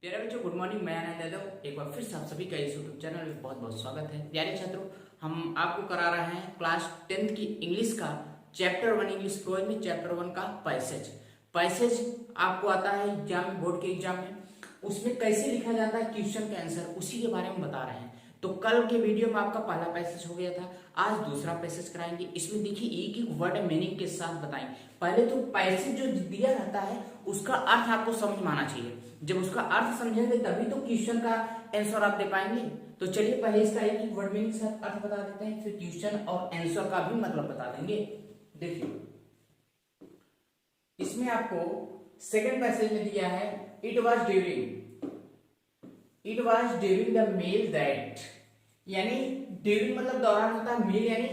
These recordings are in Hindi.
प्यारे बच्चों, गुड मॉर्निंग। मैं आनंद यादव एक बार फिर से आप सभी का इस यूट्यूब चैनल में बहुत बहुत स्वागत है। प्यारे छात्रों, हम आपको करा रहे हैं क्लास 10th की इंग्लिश का चैप्टर 1 इंग्लिश प्रोज में चैप्टर 1 का पैसेज आपको आता है एग्जाम, बोर्ड के एग्जाम में। उसमें कैसे लिखा जाता है क्वेश्चन का आंसर, उसी के बारे में बता रहे हैं। तो कल के वीडियो में आपका पहला पैसेज हो गया था, आज दूसरा पैसेज कराएंगे। इसमें देखिए एक एक वर्ड मीनिंग के साथ बताएंगे। पहले तो पैसेज जो दिया रहता है उसका अर्थ आपको समझ में आना चाहिए। जब उसका अर्थ समझेंगे तभी तो क्वेश्चन का आंसर आप दे पाएंगे। तो चलिए पहले इसका एक एक वर्ड मीनिंग के साथ अर्थ बता देते हैं, फिर क्वेश्चन और आंसर का भी मतलब बता देंगे। देखिए इसमें आपको सेकंड पैसेज में दिया है, it was during the meal that, यानी ड्यूरिंग मतलब दौरान होता है, मील यानी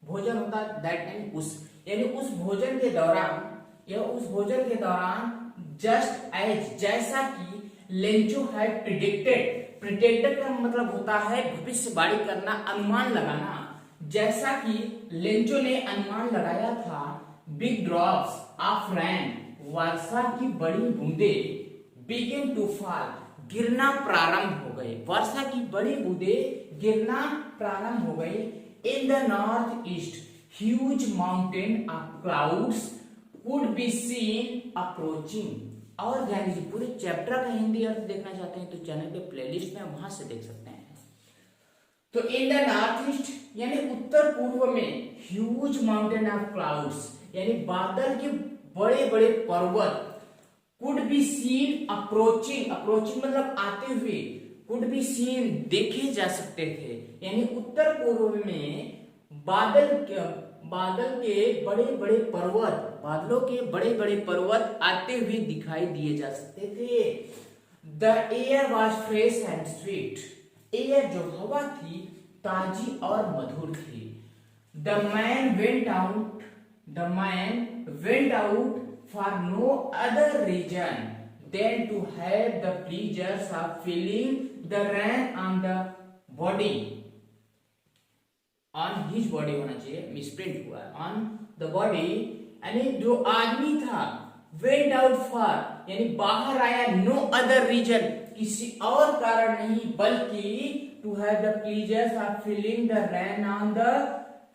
भोजन होता है, दैट यानी उस, यानी उस भोजन के दौरान या उस भोजन के दौरान जस्ट एज, जैसा कि लेंचो हैड प्रिडिक्टेड का मतलब होता है भविष्यवाणी करना, अनुमान लगाना। जैसा कि लेंचो ने अनुमान लगाया था, बिग ड्रॉप्स ऑफ रेन, वर्षा की बड़ी बूंदे, बिगिन टू फॉल, गिरना प्रारंभ हो गए, वर्षा की बड़ी बूंदे गिरना प्रारंभ हो गई। In the north east huge mountain of clouds could be seen approaching. और ध्यान दीजिए, पूरे चैप्टर का हिंदी अर्थ देखना चाहते हैं तो चैनल पे प्लेलिस्ट में वहां से देख सकते हैं। तो इन द नॉर्थ ईस्ट यानी उत्तर पूर्व में, ह्यूज माउंटेन ऑफ क्लाउड्स यानी बादल के बड़े बड़े पर्वत, कुड बी सीन अप्रोचिंग मतलब आते हुए, कुड बी सीन देखे जा सकते थे, यानी उत्तर पूर्व में बादलों के बड़े बड़े पर्वत आते हुए दिखाई दिए जा सकते थे। The air was fresh and sweet, air जो हवा थी ताजी और मधुर थी। The man went out for no other reason than to have the pleasures of feeling the rain on the body, on his body होना चाहिए, मिसप्रिंट हुआ है, on the body। यानी जो आदमी था went out for यानी बाहर आया, no other reason किसी और कारण नहीं बल्कि to have the pleasures of feeling the rain on the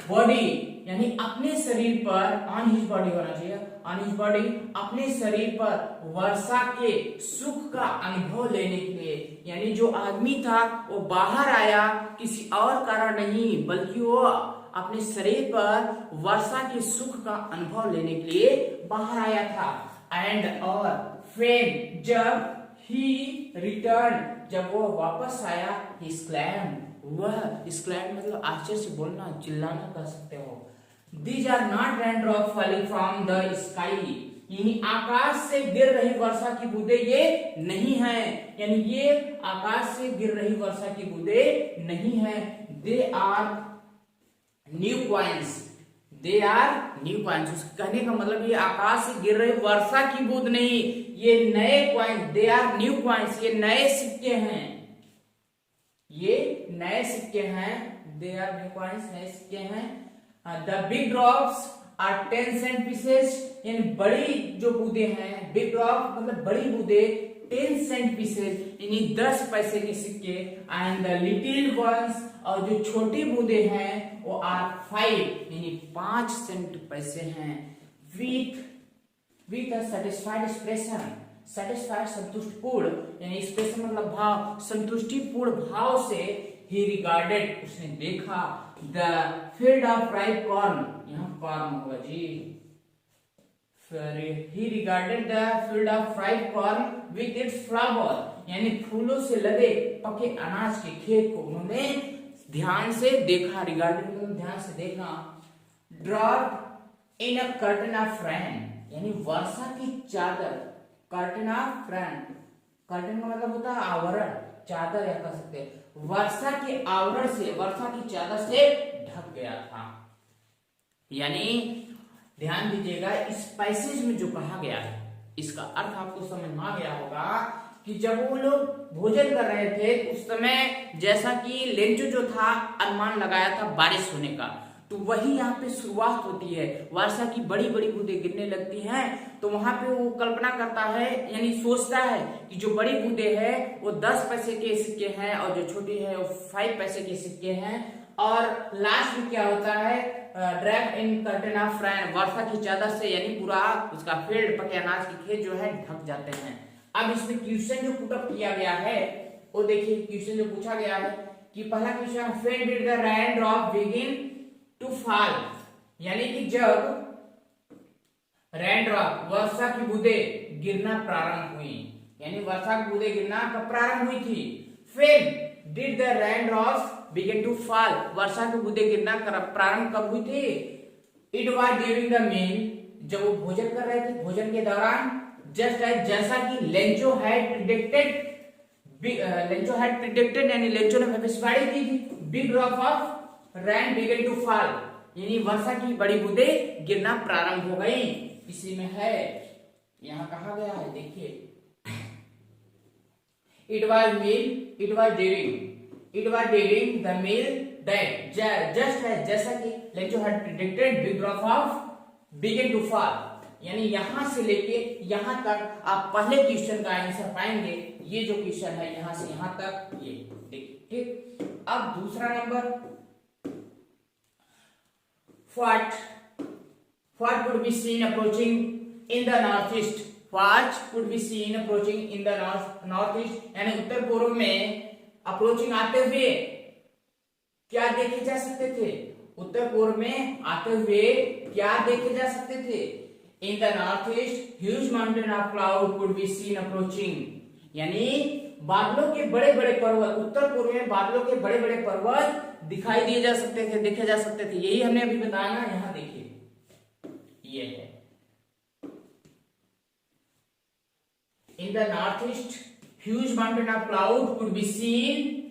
body, यानी अपने शरीर पर, ऑन हिज बॉडी होना चाहिए, ऑन हिज बॉडी अपने शरीर पर वर्षा के सुख का अनुभव लेने के लिए। यानी जो आदमी था वो बाहर आया किसी और कारण नहीं बल्कि वो अपने शरीर पर वर्षा के सुख का अनुभव लेने के लिए बाहर आया था। एंड और व्हेन जब ही रिटर्न जब वो वापस आया, ही exclaimed, वह exclaimed मतलब आश्चर्य से बोलना, चिल्लाना कह सकते हो। These are not raindrops falling from the sky, यानी आकाश से गिर रही वर्षा की बूंदे ये नहीं है, यानी ये आकाश से गिर रही वर्षा की बूंदे नहीं है। They are new coins, they are new coins, उसके कहने का मतलब ये आकाश से गिर रही वर्षा की बूंद नहीं, ये नए coin, they are new coins, ये नए सिक्के हैं, ये नए सिक्के हैं, they are new coins, नए सिक्के हैं। The big drops are 10 cent pieces, यानी बड़ी जो बूंदे हैं, बिग ड्रॉप मतलब बड़ी बूंदे, 10 cent pieces यानी 10 पैसे के सिक्के। एंड द लिटिल वंस और जो छोटी बूंदे हैं वो are 5 यानी 5 सेंट पैसे हैं। With a satisfied expression, satisfied संतुष्टिपूर्ण यानी एक्सप्रेशन मतलब भाव, संतुष्टिपूर्ण भाव से ही रिगार्डेड उसने देखा, the field of ripe corn, यहाँ कॉर्न होगा जी, he regarded the field of ripe corn with its flower, यानी फूलों से लदे पके अनाज के खेत को उन्होंने ध्यान से देखा, रिगार्डेड मतलब ध्यान से देखा। Drop in a curtain of rain, यानी वर्षा की चादर, कर्टन ऑफ रेन, कर्टन का मतलब होता है आवरण, चादर या कह सकते हैं, वर्षा के आवरण से, वर्षा की चादर से ढक गया था। यानी ध्यान दीजिएगा, इस पैसेज में जो कहा गया है इसका अर्थ आपको समझ में आ गया होगा कि जब वो लोग भोजन कर रहे थे उस समय जैसा कि लेंचो जो था अनुमान लगाया था बारिश होने का, तो वही यहाँ पे शुरुआत होती है। वर्षा की बड़ी बड़ी बूंदें गिरने लगती हैं तो वहां पे वो कल्पना करता है यानी सोचता है कि जो बड़ी बूंदें हैं वो 10 पैसे के सिक्के हैं और जो छोटी है वो 5 पैसे के सिक्के हैं। और लास्ट में क्या होता है, ड्रैप इन कर्टेन ऑफ रेन, वर्षा की चादर से यानी पूरा उसका फील्ड पके अनाज के खेत जो है ढक जाते हैं। अब इसमें क्वेश्चन जो पुटअप किया गया है वो देखिए, क्वेश्चन जो पूछा गया है कि पहला question, when did the rain drop begin to fall, यानी कि जब रेन ड्रॉप वर्षा की बूंदें गिरना प्रारंभ हुई, यानी वर्षा की बूंदें गिरना कब प्रारंभ हुई थी। When did the rain drops begin to fall, वर्षा की बूंदें गिरना प्रारंभ कब हुई थी। It was during the meal, जब वो भोजन कर रहे थे, भोजन के दौरान, जस्ट एज, जैसा कि लेंचो हैड प्रेडिक्टेड, यानी लेंचो ने भविष्यवाणी की थी, big drop of rain begin to fall, यानी वर्षा की बड़ी बूंदें गिरना प्रारंभ हो गई। इसी में है, यहां कहा गया है देखिए, it was during the meal that, just है जैसा कि Lencho had predicted big drop of begin to fall, यानी यहां से लेके यहां तक आप पहले क्वेश्चन का आंसर पाएंगे। ये जो क्वेश्चन है यहां से यहां तक, ये देखिए, ठीक। अब दूसरा number, what could be seen approaching in the northeast, what could be seen approaching in the northeast, यानी उत्तर पूर्व में अप्रोचिंग आते हुए क्या देखे जा सकते थे, उत्तर पूर्व में आते हुए क्या देखे जा सकते थे। In the north east huge mountain of cloud could be seen approaching, यानी बादलों के बड़े बड़े पर्वत, उत्तर पूर्व में बादलों के बड़े बड़े पर्वत दिखाई दिए जा सकते थे, देखे जा सकते थे। यही हमने अभी बताया ना, यहां देखिए ये है, in the north east huge mountain of cloud could be seen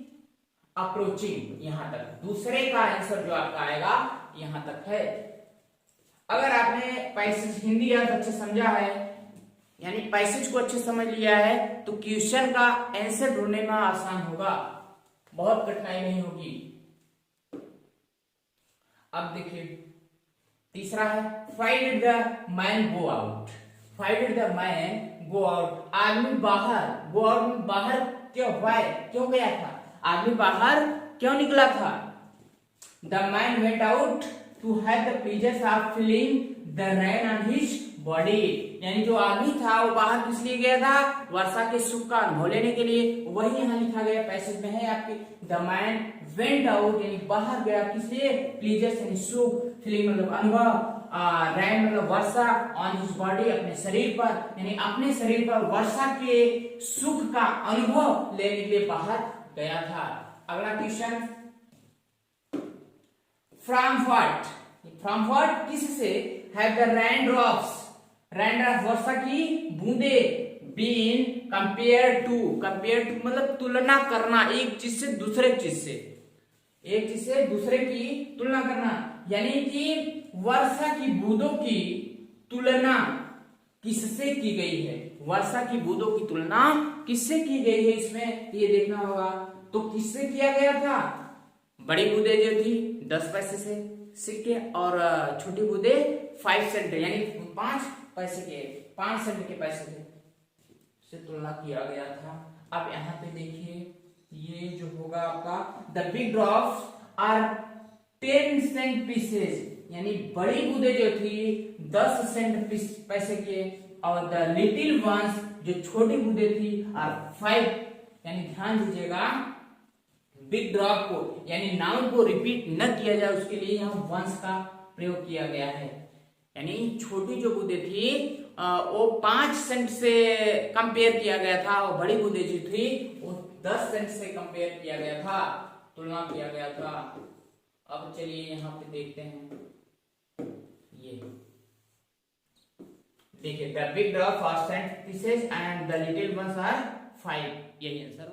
approaching, यहां तक। दूसरे का आंसर जो आपका आएगा यहां तक है। अगर आपने पैसेज हिंदी अर्थ अच्छे समझा है, यानी पैसेज को अच्छे समझ लिया है, तो क्वेश्चन का आंसर ढूंढने में आसान होगा, बहुत कठिनाई नहीं होगी। अब देखिए तीसरा है, why did the man go out, why did the man go out, आदमी बाहर, गो आउट बाहर क्यों, व्हाई क्यों गया था, आदमी बाहर क्यों निकला था। The man went out to have the pleasure of feeling the rain on his body, यानी जो आदमी था वो बाहर किस लिए गया था, वर्षा के सुख का अनुभव लेने के लिए। वही यहाँ लिखा गया पैसेज में है आपके, द मैन वेंट आउट, यानी बाहर गया किस लिए, प्लेजर यानी सुख, फीलिंग मतलब अनुभव, रेन मतलब वर्षा, ऑन हिज बॉडी अपने शरीर पर, यानी अपने शरीर पर वर्षा के सुख का अनुभव लेने के लिए बाहर गया था। अगला क्वेश्चन, फ्रॉम व्हाट किससे, हैव द रेन ड्रॉप्स वर्षा की बूंदे, बीन कंपेयर टू मतलब तुलना करना, एक चीज से दूसरे चीज से, एक चीज से दूसरे की तुलना करना, यानी कि वर्षा की बूंदों की तुलना किससे की गई है, वर्षा की बूंदों की तुलना किससे की गई है, इसमें ये देखना होगा। तो किससे किया गया था, बड़ी बूंदे जो थी 10 पैसे से सिक्के, और छोटी बूंदे 5 सेंट यानी 5 पैसे के, 5 सेंट के पैसे से तुलना किया गया था। अब यहाँ पे देखिए, ये जो होगा आपका, the big drops are 10 cent pieces, यानी बड़ी बूंदे जो थी 10 सेंट पैसे के, और द लिटिल वंस जो छोटी बूंदे थी आर 5, यानी ध्यान दीजिएगा बिग ड्रॉप को, यानी नाउन को रिपीट न किया जाए उसके लिए यहाँ वंस का प्रयोग किया गया है, यानी छोटी जो बूंदे थी वो 5 सेंट से कंपेयर किया गया था, और बड़ी बूंदे जो थी वो 10 सेंट से कंपेयर किया गया था, तुलना किया गया था। अब चलिए यहाँ पे देखते हैं, ये देखिए, the big drop are 10 pieces and the little ones are 5, यही आंसर